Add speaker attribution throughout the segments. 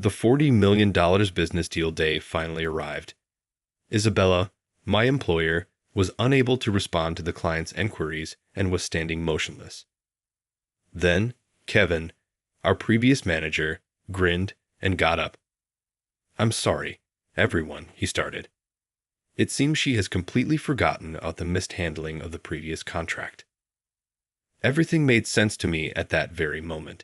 Speaker 1: The $40 million business deal day finally arrived. Isabella, my employer, was unable to respond to the client's enquiries and was standing motionless. Then, Kevin, our previous manager, grinned and got up. "I'm sorry, everyone," he started. "It seems she has completely forgotten about the mishandling of the previous contract." Everything made sense to me at that very moment.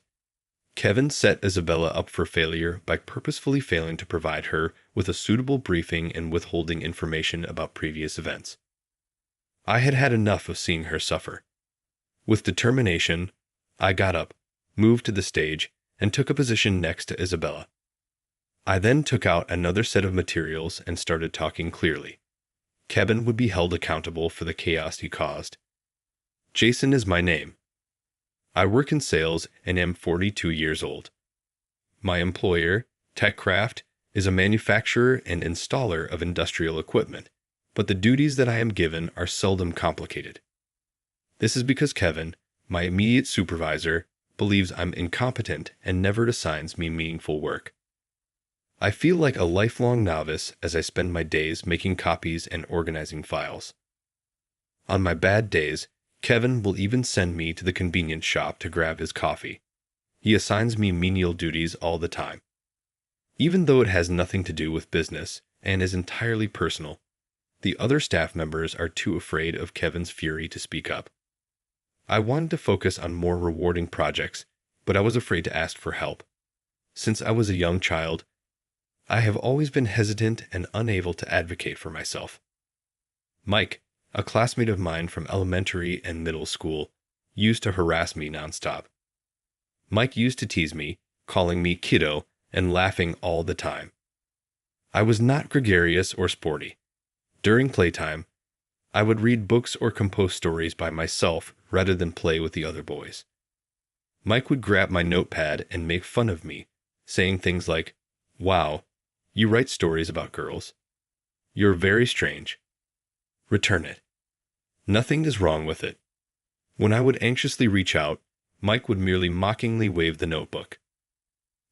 Speaker 1: Kevin set Isabella up for failure by purposefully failing to provide her with a suitable briefing and withholding information about previous events. I had had enough of seeing her suffer. With determination, I got up, moved to the stage, and took a position next to Isabella. I then took out another set of materials and started talking clearly. Kevin would be held accountable for the chaos he caused. Jason is my name. I work in sales and am 42 years old. My employer, TechCraft, is a manufacturer and installer of industrial equipment, but the duties that I am given are seldom complicated. This is because Kevin, my immediate supervisor, believes I'm incompetent and never assigns me meaningful work. I feel like a lifelong novice as I spend my days making copies and organizing files. On my bad days, Kevin will even send me to the convenience shop to grab his coffee. He assigns me menial duties all the time. Even though it has nothing to do with business and is entirely personal, the other staff members are too afraid of Kevin's fury to speak up. I wanted to focus on more rewarding projects, but I was afraid to ask for help. Since I was a young child, I have always been hesitant and unable to advocate for myself. Mike, a classmate of mine from elementary and middle school, used to harass me nonstop. Mike used to tease me, calling me kiddo and laughing all the time. I was not gregarious or sporty. During playtime, I would read books or compose stories by myself rather than play with the other boys. Mike would grab my notepad and make fun of me, saying things like, "Wow, you write stories about girls. You're very strange. Return it. Nothing is wrong with it." When I would anxiously reach out, Mike would merely mockingly wave the notebook.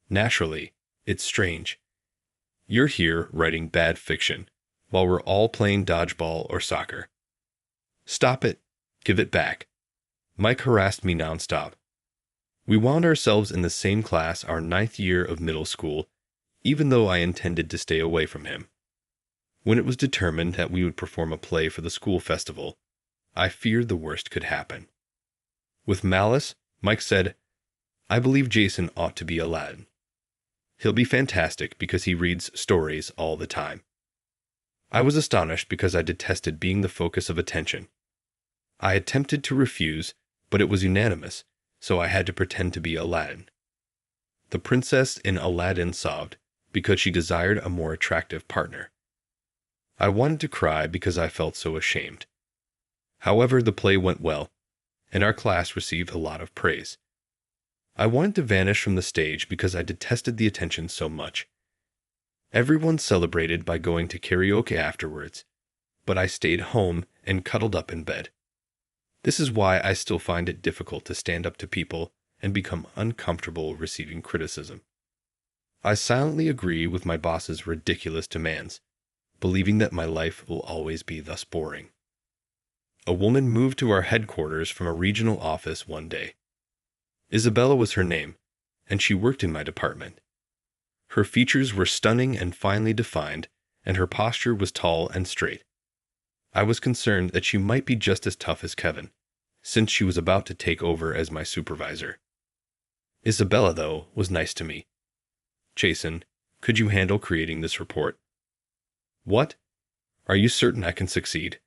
Speaker 1: "Naturally, it's strange. You're here writing bad fiction, while we're all playing dodgeball or soccer. Stop it. Give it back." Mike harassed me nonstop. We wound ourselves in the same class our 9th year of middle school, even though I intended to stay away from him. When it was determined that we would perform a play for the school festival, I feared the worst could happen. With malice, Mike said, "I believe Jason ought to be Aladdin. He'll be fantastic because he reads stories all the time." I was astonished because I detested being the focus of attention. I attempted to refuse, but it was unanimous, so I had to pretend to be Aladdin. The princess in Aladdin sobbed because she desired a more attractive partner. I wanted to cry because I felt so ashamed. However, the play went well, and our class received a lot of praise. I wanted to vanish from the stage because I detested the attention so much. Everyone celebrated by going to karaoke afterwards, but I stayed home and cuddled up in bed. This is why I still find it difficult to stand up to people and become uncomfortable receiving criticism. I silently agree with my boss's ridiculous demands, believing that my life will always be thus boring. A woman moved to our headquarters from a regional office one day. Isabella was her name, and she worked in my department. Her features were stunning and finely defined, and her posture was tall and straight. I was concerned that she might be just as tough as Kevin, since she was about to take over as my supervisor. Isabella, though, was nice to me. "Jason, could you handle creating this report?" "What? Are you certain I can succeed?"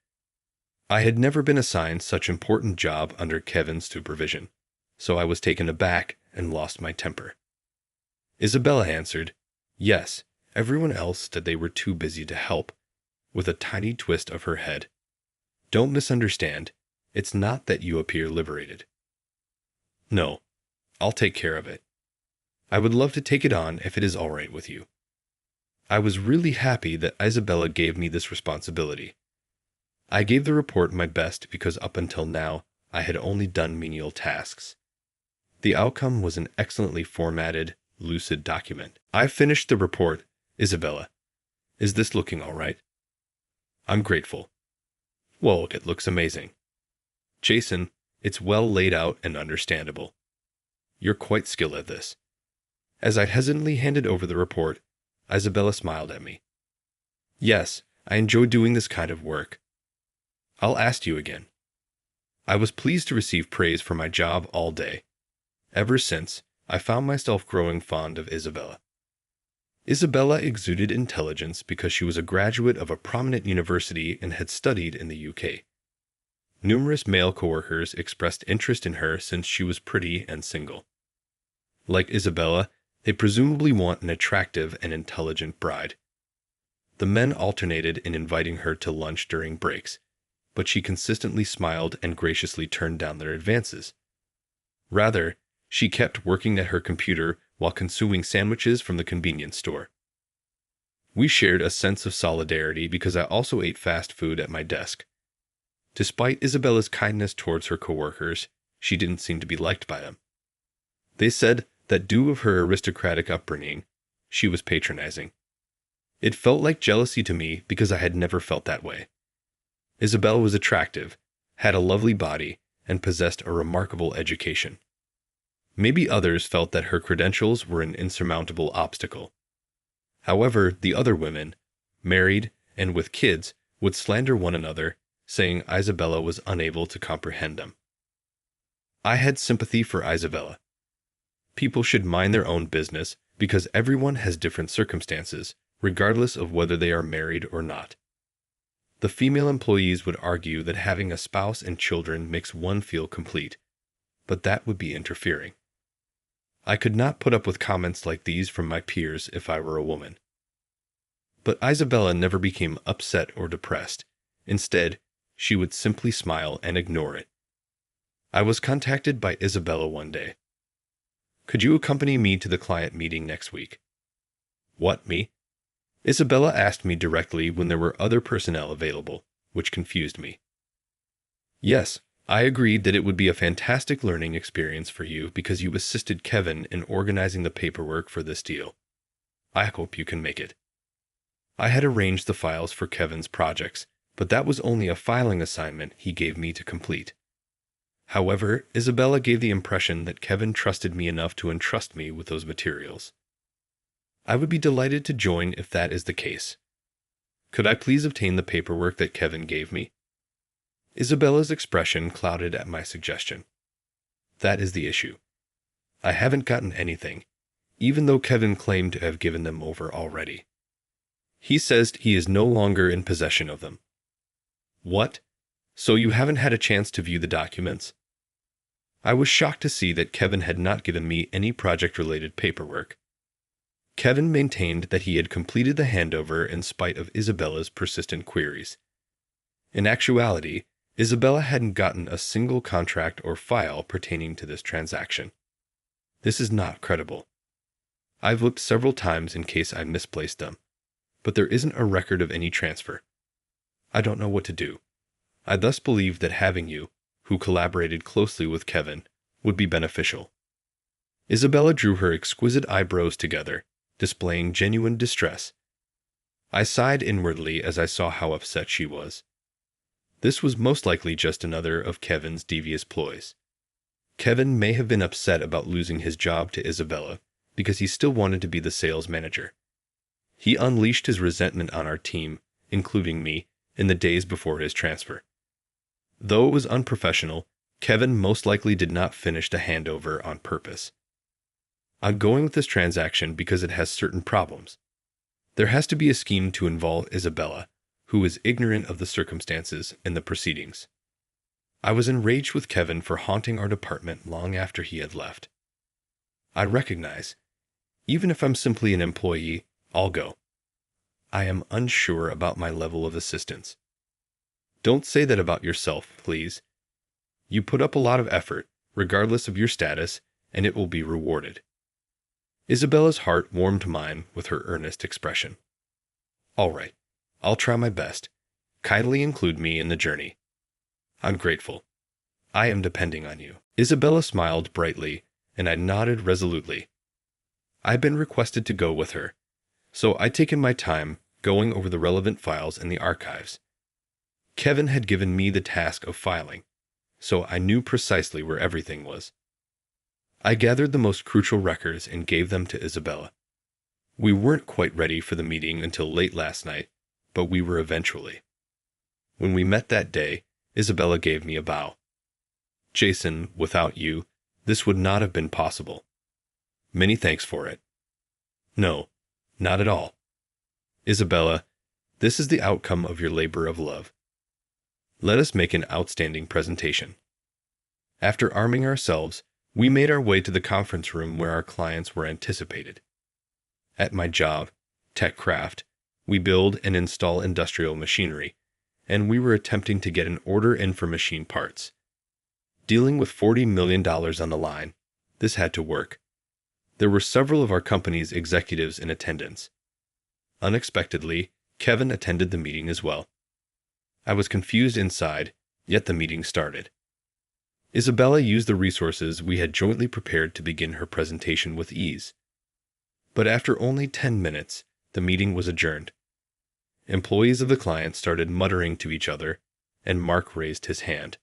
Speaker 1: I had never been assigned such an important job under Kevin's supervision, so I was taken aback and lost my temper. Isabella answered, "Yes." Everyone else said they were too busy to help, with a tiny twist of her head. "Don't misunderstand. It's not that you appear liberated." "No, I'll take care of it. I would love to take it on if it is all right with you." I was really happy that Isabella gave me this responsibility. I gave the report my best because up until now I had only done menial tasks. The outcome was an excellently formatted, lucid document. "I've finished the report, Isabella. Is this looking all right?" "I'm grateful." "Well, it looks amazing." "Jason, it's well laid out and understandable. You're quite skilled at this." As I hesitantly handed over the report, Isabella smiled at me. "Yes, I enjoy doing this kind of work. I'll ask you again." I was pleased to receive praise for my job all day. Ever since, I found myself growing fond of Isabella. Isabella exuded intelligence because she was a graduate of a prominent university and had studied in the UK. Numerous male coworkers expressed interest in her since she was pretty and single. Like Isabella, they presumably want an attractive and intelligent bride. The men alternated in inviting her to lunch during breaks, but she consistently smiled and graciously turned down their advances. Rather, she kept working at her computer while consuming sandwiches from the convenience store. We shared a sense of solidarity because I also ate fast food at my desk. Despite Isabella's kindness towards her coworkers, she didn't seem to be liked by them. They said that due to her aristocratic upbringing, she was patronizing. It felt like jealousy to me because I had never felt that way. Isabella was attractive, had a lovely body, and possessed a remarkable education. Maybe others felt that her credentials were an insurmountable obstacle. However, the other women, married and with kids, would slander one another, saying Isabella was unable to comprehend them. I had sympathy for Isabella. People should mind their own business because everyone has different circumstances, regardless of whether they are married or not. The female employees would argue that having a spouse and children makes one feel complete, but that would be interfering. I could not put up with comments like these from my peers if I were a woman. But Isabella never became upset or depressed. Instead, she would simply smile and ignore it. I was contacted by Isabella one day. "Could you accompany me to the client meeting next week?" "What, me?" Isabella asked me directly when there were other personnel available, which confused me. "Yes, I agreed that it would be a fantastic learning experience for you because you assisted Kevin in organizing the paperwork for this deal. I hope you can make it." I had arranged the files for Kevin's projects, but that was only a filing assignment he gave me to complete. However, Isabella gave the impression that Kevin trusted me enough to entrust me with those materials. I would be delighted to join if that is the case. Could I please obtain the paperwork that Kevin gave me? Isabella's expression clouded at my suggestion. That is the issue. I haven't gotten anything, even though Kevin claimed to have given them over already. He says he is no longer in possession of them. What? So you haven't had a chance to view the documents? I was shocked to see that Kevin had not given me any project-related paperwork. Kevin maintained that he had completed the handover in spite of Isabella's persistent queries. In actuality, Isabella hadn't gotten a single contract or file pertaining to this transaction. This is not credible. I've looked several times in case I misplaced them, but there isn't a record of any transfer. I don't know what to do. I thus believe that having you, who collaborated closely with Kevin, would be beneficial. Isabella drew her exquisite eyebrows together, displaying genuine distress. I sighed inwardly as I saw how upset she was. This was most likely just another of Kevin's devious ploys. Kevin may have been upset about losing his job to Isabella because he still wanted to be the sales manager. He unleashed his resentment on our team, including me, in the days before his transfer. Though it was unprofessional, Kevin most likely did not finish the handover on purpose. I'm going with this transaction because it has certain problems. There has to be a scheme to involve Isabella, who is ignorant of the circumstances and the proceedings. I was enraged with Kevin for haunting our department long after he had left. I recognize, even if I'm simply an employee, I'll go. I am unsure about my level of assistance. Don't say that about yourself, please. You put up a lot of effort, regardless of your status, and it will be rewarded. Isabella's heart warmed mine with her earnest expression. All right, I'll try my best. Kindly include me in the journey. I'm grateful. I am depending on you. Isabella smiled brightly, and I nodded resolutely. I'd been requested to go with her, so I'd taken my time going over the relevant files in the archives. Kevin had given me the task of filing, so I knew precisely where everything was. I gathered the most crucial records and gave them to Isabella. We weren't quite ready for the meeting until late last night, but we were eventually. When we met that day, Isabella gave me a bow. Jason, without you, this would not have been possible. Many thanks for it. No, not at all. Isabella, this is the outcome of your labor of love. Let us make an outstanding presentation. After arming ourselves, we made our way to the conference room where our clients were anticipated. At my job, TechCraft, we build and install industrial machinery, and we were attempting to get an order in for machine parts. Dealing with $40 million on the line, this had to work. There were several of our company's executives in attendance. Unexpectedly, Kevin attended the meeting as well. I was confused inside, yet the meeting started. Isabella used the resources we had jointly prepared to begin her presentation with ease. But after only 10 minutes, the meeting was adjourned. Employees of the client started muttering to each other, and Mark raised his hand.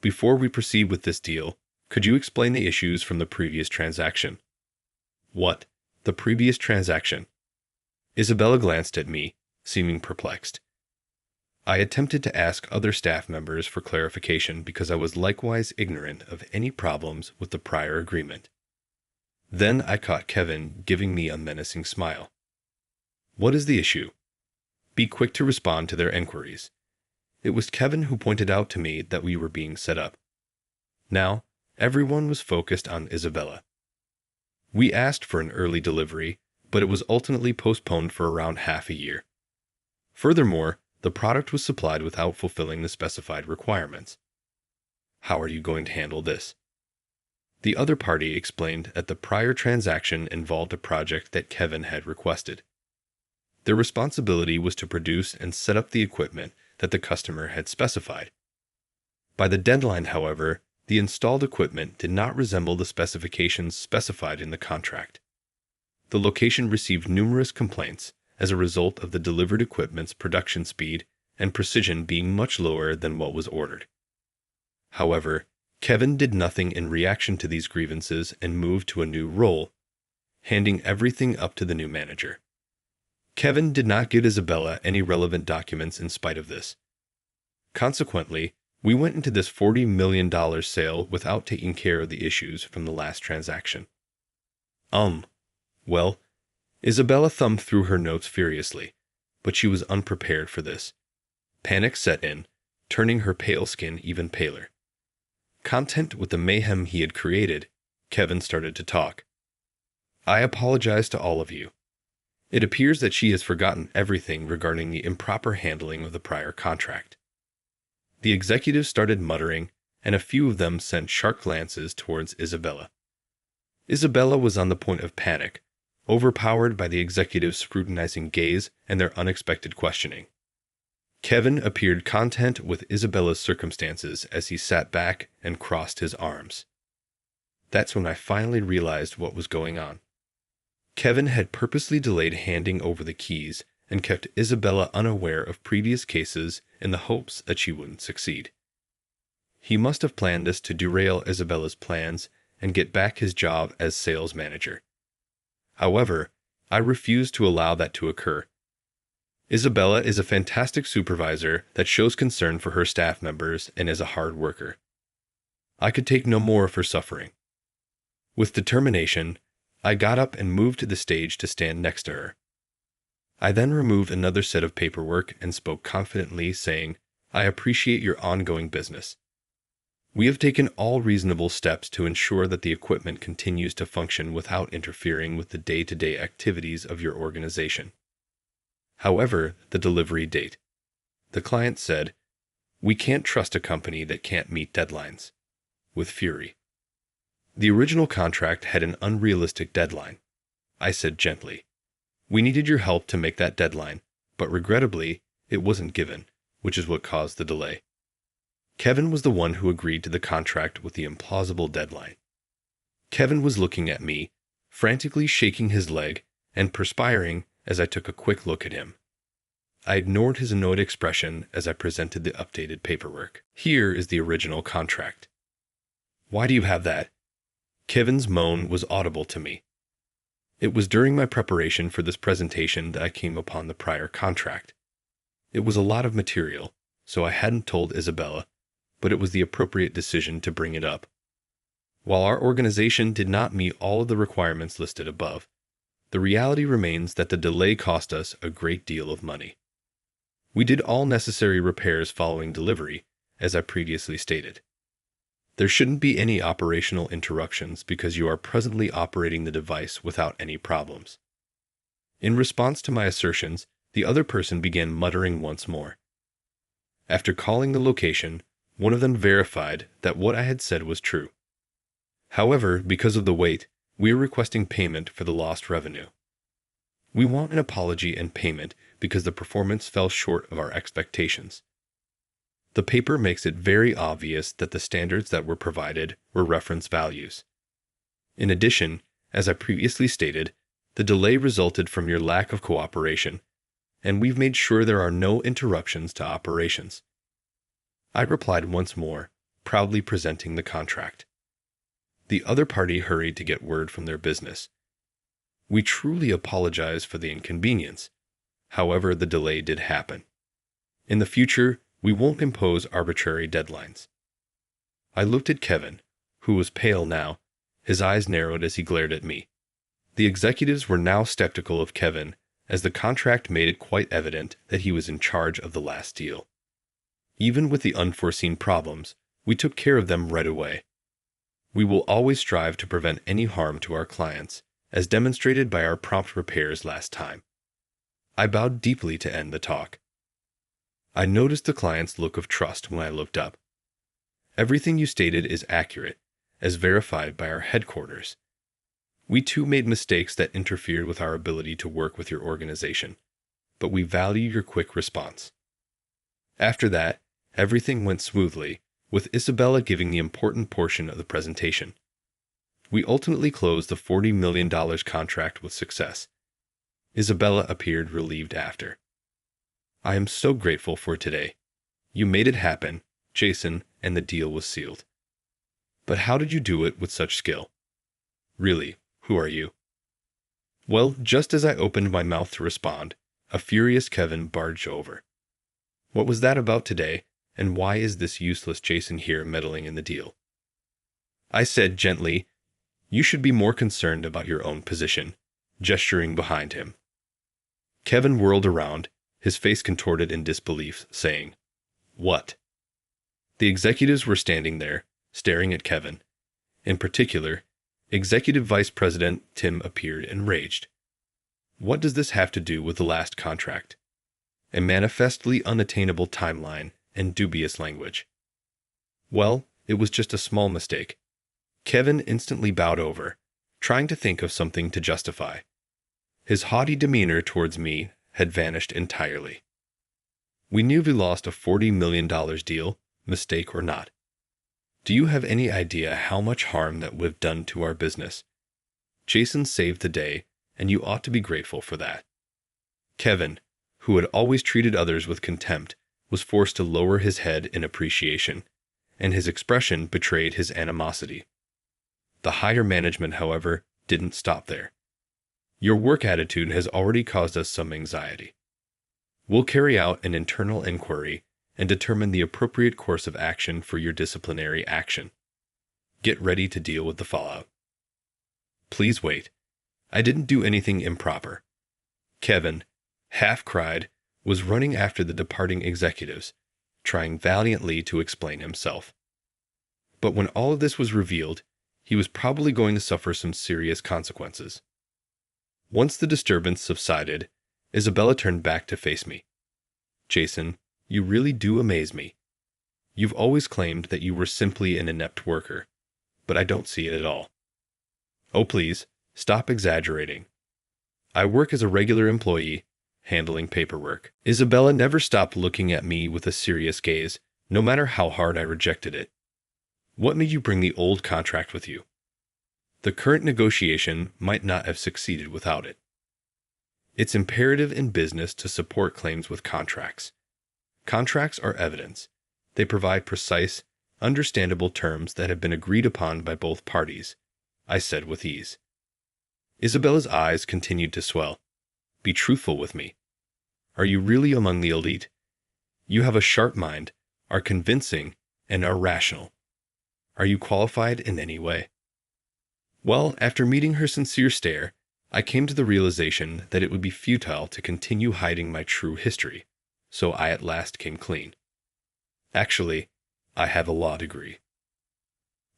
Speaker 1: Before we proceed with this deal, could you explain the issues from the previous transaction? What? The previous transaction? Isabella glanced at me, seeming perplexed. I attempted to ask other staff members for clarification because I was likewise ignorant of any problems with the prior agreement. Then I caught Kevin giving me a menacing smile. What is the issue? Be quick to respond to their enquiries. It was Kevin who pointed out to me that we were being set up. Now, everyone was focused on Isabella. We asked for an early delivery, but it was ultimately postponed for around half a year. Furthermore, the product was supplied without fulfilling the specified requirements. How are you going to handle this? The other party explained that the prior transaction involved a project that Kevin had requested. Their responsibility was to produce and set up the equipment that the customer had specified. By the deadline, however, the installed equipment did not resemble the specifications specified in the contract. The location received numerous complaints as a result of the delivered equipment's production speed and precision being much lower than what was ordered. However, Kevin did nothing in reaction to these grievances and moved to a new role, handing everything up to the new manager. Kevin did not give Isabella any relevant documents in spite of this. Consequently, we went into this $40 million sale without taking care of the issues from the last transaction. Well, Isabella thumbed through her notes furiously, but she was unprepared for this. Panic set in, turning her pale skin even paler. Content with the mayhem he had created, Kevin started to talk. I apologize to all of you. It appears that she has forgotten everything regarding the improper handling of the prior contract. The executives started muttering, and a few of them sent sharp glances towards Isabella. Isabella was on the point of panic, overpowered by the executives' scrutinizing gaze and their unexpected questioning. Kevin appeared content with Isabella's circumstances as he sat back and crossed his arms. That's when I finally realized what was going on. Kevin had purposely delayed handing over the keys and kept Isabella unaware of previous cases in the hopes that she wouldn't succeed. He must have planned this to derail Isabella's plans and get back his job as sales manager. However, I refused to allow that to occur. Isabella is a fantastic supervisor that shows concern for her staff members and is a hard worker. I could take no more of her suffering. With determination, I got up and moved to the stage to stand next to her. I then removed another set of paperwork and spoke confidently, saying, I appreciate your ongoing business. We have taken all reasonable steps to ensure that the equipment continues to function without interfering with the day-to-day activities of your organization. However, the delivery date. The client said, we can't trust a company that can't meet deadlines. With fury. The original contract had an unrealistic deadline. I said gently, we needed your help to make that deadline, but regrettably, it wasn't given, which is what caused the delay. Kevin was the one who agreed to the contract with the implausible deadline. Kevin was looking at me, frantically shaking his leg and perspiring as I took a quick look at him. I ignored his annoyed expression as I presented the updated paperwork. Here is the original contract. Why do you have that? Kevin's moan was audible to me. It was during my preparation for this presentation that I came upon the prior contract. It was a lot of material, so I hadn't told Isabella, but it was the appropriate decision to bring it up. While our organization did not meet all of the requirements listed above, the reality remains that the delay cost us a great deal of money. We did all necessary repairs following delivery, as I previously stated. There shouldn't be any operational interruptions because you are presently operating the device without any problems. In response to my assertions, the other person began muttering once more. After calling the location, one of them verified that what I had said was true. However, because of the wait, we are requesting payment for the lost revenue. We want an apology and payment because the performance fell short of our expectations. The paper makes it very obvious that the standards that were provided were reference values. In addition, as I previously stated, the delay resulted from your lack of cooperation, and we've made sure there are no interruptions to operations. I replied once more, proudly presenting the contract. The other party hurried to get word from their business. We truly apologize for the inconvenience. However, the delay did happen. In the future, we won't impose arbitrary deadlines. I looked at Kevin, who was pale now, his eyes narrowed as he glared at me. The executives were now skeptical of Kevin, as the contract made it quite evident that he was in charge of the last deal. Even with the unforeseen problems, we took care of them right away. We will always strive to prevent any harm to our clients, as demonstrated by our prompt repairs last time. I bowed deeply to end the talk. I noticed the client's look of trust when I looked up. Everything you stated is accurate, as verified by our headquarters. We too made mistakes that interfered with our ability to work with your organization, but we value your quick response. After that, everything went smoothly, with Isabella giving the important portion of the presentation. We ultimately closed the $40 million contract with success. Isabella appeared relieved after. I am so grateful for today. You made it happen, Jason, and the deal was sealed. But how did you do it with such skill? Really, who are you? Well, just as I opened my mouth to respond, a furious Kevin barged over. What was that about today, and why is this useless Jason here meddling in the deal? I said gently, you should be more concerned about your own position, gesturing behind him. Kevin whirled around, his face contorted in disbelief, saying, What? The executives were standing there, staring at Kevin. In particular, Executive Vice President Tim appeared enraged. What does this have to do with the last contract? A manifestly unattainable timeline and dubious language. Well, it was just a small mistake. Kevin instantly bowed over, trying to think of something to justify. His haughty demeanor towards me had vanished entirely. We knew we lost a $40 million deal, mistake or not. Do you have any idea how much harm that we've done to our business? Jason saved the day, and you ought to be grateful for that. Kevin, who had always treated others with contempt, was forced to lower his head in appreciation, and his expression betrayed his animosity. The higher management, however, didn't stop there. Your work attitude has already caused us some anxiety. We'll carry out an internal inquiry and determine the appropriate course of action for your disciplinary action. Get ready to deal with the fallout. Please wait. I didn't do anything improper. Kevin, half-cried, was running after the departing executives, trying valiantly to explain himself. But when all of this was revealed, he was probably going to suffer some serious consequences. Once the disturbance subsided, Isabella turned back to face me. Jason, you really do amaze me. You've always claimed that you were simply an inept worker, but I don't see it at all. Oh please, stop exaggerating. I work as a regular employee, handling paperwork. Isabella never stopped looking at me with a serious gaze, no matter how hard I rejected it. What made you bring the old contract with you? The current negotiation might not have succeeded without it. It's imperative in business to support claims with contracts. Contracts are evidence. They provide precise, understandable terms that have been agreed upon by both parties, I said with ease. Isabella's eyes continued to swell. Be truthful with me. Are you really among the elite? You have a sharp mind, are convincing, and are rational. Are you qualified in any way? Well, after meeting her sincere stare, I came to the realization that it would be futile to continue hiding my true history, so I at last came clean. Actually, I have a law degree.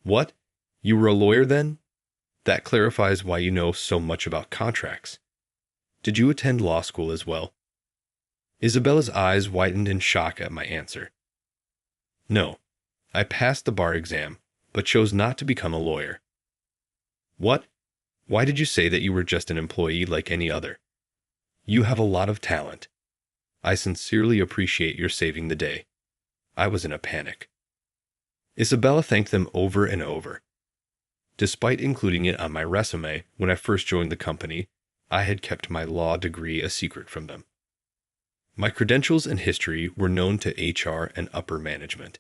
Speaker 1: What? You were a lawyer then? That clarifies why you know so much about contracts. Did you attend law school as well? Isabella's eyes widened in shock at my answer. No, I passed the bar exam, but chose not to become a lawyer. What? Why did you say that you were just an employee like any other? You have a lot of talent. I sincerely appreciate your saving the day. I was in a panic. Isabella thanked them over and over. Despite including it on my resume when I first joined the company, I had kept my law degree a secret from them. My credentials and history were known to HR and upper management.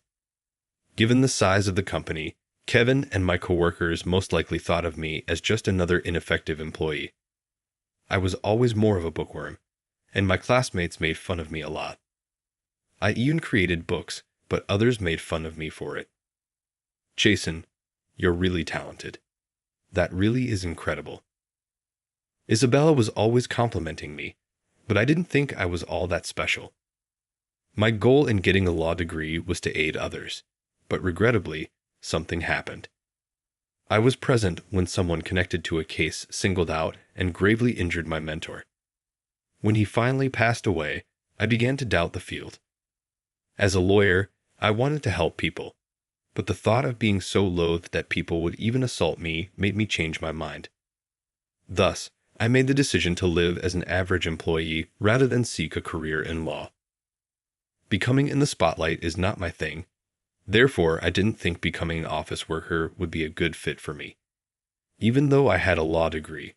Speaker 1: Given the size of the company, Kevin and my coworkers most likely thought of me as just another ineffective employee. I was always more of a bookworm, and my classmates made fun of me a lot. I even created books, but others made fun of me for it. Jason, you're really talented. That really is incredible. Isabella was always complimenting me, but I didn't think I was all that special. My goal in getting a law degree was to aid others, but regrettably, something happened. I was present when someone connected to a case singled out and gravely injured my mentor. When he finally passed away, I began to doubt the field. As a lawyer, I wanted to help people, but the thought of being so loathed that people would even assault me made me change my mind. Thus, I made the decision to live as an average employee rather than seek a career in law. Becoming in the spotlight is not my thing. Therefore, I didn't think becoming an office worker would be a good fit for me. Even though I had a law degree,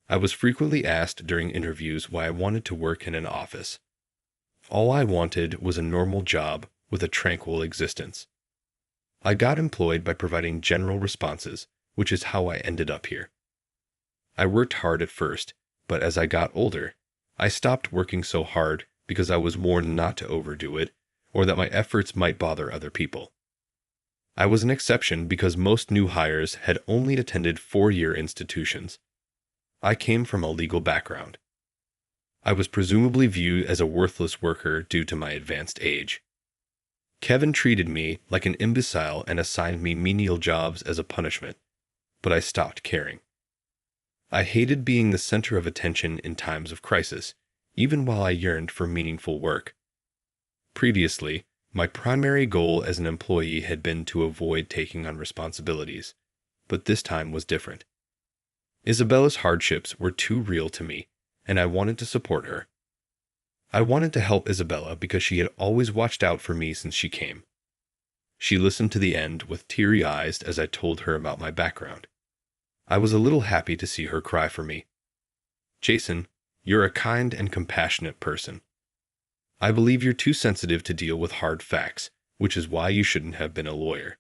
Speaker 1: I was frequently asked during interviews why I wanted to work in an office. All I wanted was a normal job with a tranquil existence. I got employed by providing general responses, which is how I ended up here. I worked hard at first, but as I got older, I stopped working so hard because I was warned not to overdo it, or that my efforts might bother other people. I was an exception because most new hires had only attended 4-year institutions. I came from a legal background. I was presumably viewed as a worthless worker due to my advanced age. Kevin treated me like an imbecile and assigned me menial jobs as a punishment, but I stopped caring. I hated being the center of attention in times of crisis, even while I yearned for meaningful work. Previously, my primary goal as an employee had been to avoid taking on responsibilities, but this time was different. Isabella's hardships were too real to me, and I wanted to support her. I wanted to help Isabella because she had always watched out for me since she came. She listened to the end with teary eyes as I told her about my background. I was a little happy to see her cry for me. Jason, you're a kind and compassionate person. I believe you're too sensitive to deal with hard facts, which is why you shouldn't have been a lawyer.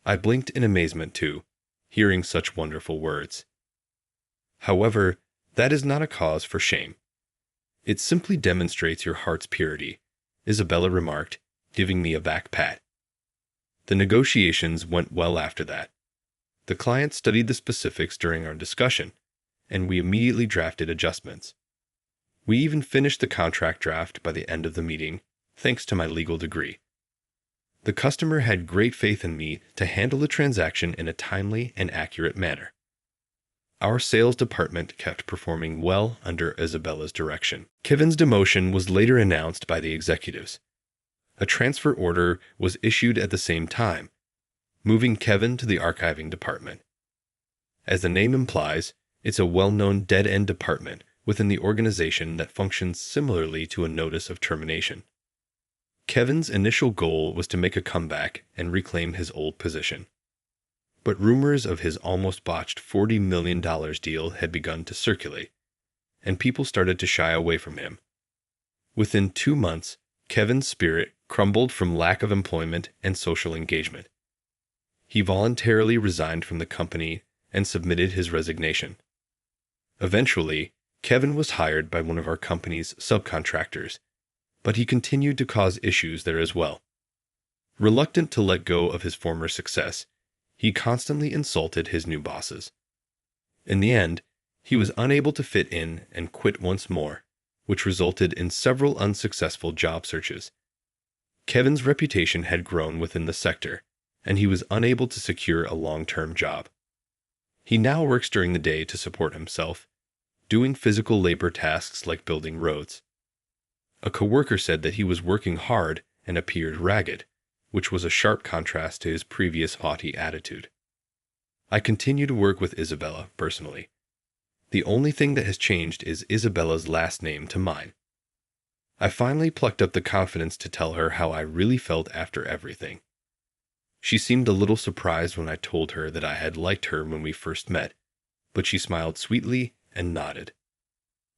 Speaker 1: I blinked in amazement too, hearing such wonderful words. However, that is not a cause for shame. It simply demonstrates your heart's purity, Isabella remarked, giving me a back pat. The negotiations went well after that. The client studied the specifics during our discussion, and we immediately drafted adjustments. We even finished the contract draft by the end of the meeting, thanks to my legal degree. The customer had great faith in me to handle the transaction in a timely and accurate manner. Our sales department kept performing well under Isabella's direction. Kevin's demotion was later announced by the executives. A transfer order was issued at the same time, moving Kevin to the archiving department. As the name implies, it's a well-known dead-end department within the organization that functions similarly to a notice of termination. Kevin's initial goal was to make a comeback and reclaim his old position. But rumors of his almost botched $40 million deal had begun to circulate, and people started to shy away from him. Within 2 months, Kevin's spirit crumbled from lack of employment and social engagement. He voluntarily resigned from the company and submitted his resignation. Eventually, Kevin was hired by one of our company's subcontractors, but he continued to cause issues there as well. Reluctant to let go of his former success, he constantly insulted his new bosses. In the end, he was unable to fit in and quit once more, which resulted in several unsuccessful job searches. Kevin's reputation had grown within the sector, and he was unable to secure a long-term job. He now works during the day to support himself, doing physical labor tasks like building roads. A coworker said that he was working hard and appeared ragged, which was a sharp contrast to his previous haughty attitude. I continue to work with Isabella personally. The only thing that has changed is Isabella's last name to mine. I finally plucked up the confidence to tell her how I really felt after everything. She seemed a little surprised when I told her that I had liked her when we first met, but she smiled sweetly and nodded.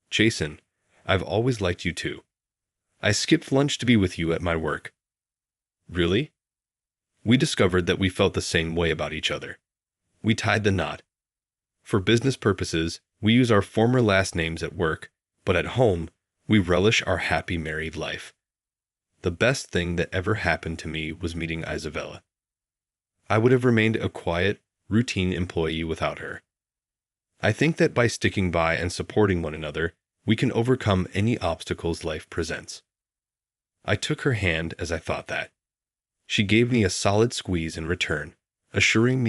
Speaker 1: Jason, I've always liked you too. I skipped lunch to be with you at my work. Really? We discovered that we felt the same way about each other. We tied the knot. For business purposes, we use our former last names at work, but at home, we relish our happy married life. The best thing that ever happened to me was meeting Isabella. I would have remained a quiet, routine employee without her. I think that by sticking by and supporting one another, we can overcome any obstacles life presents. I took her hand as I thought that. She gave me a solid squeeze in return, assuring me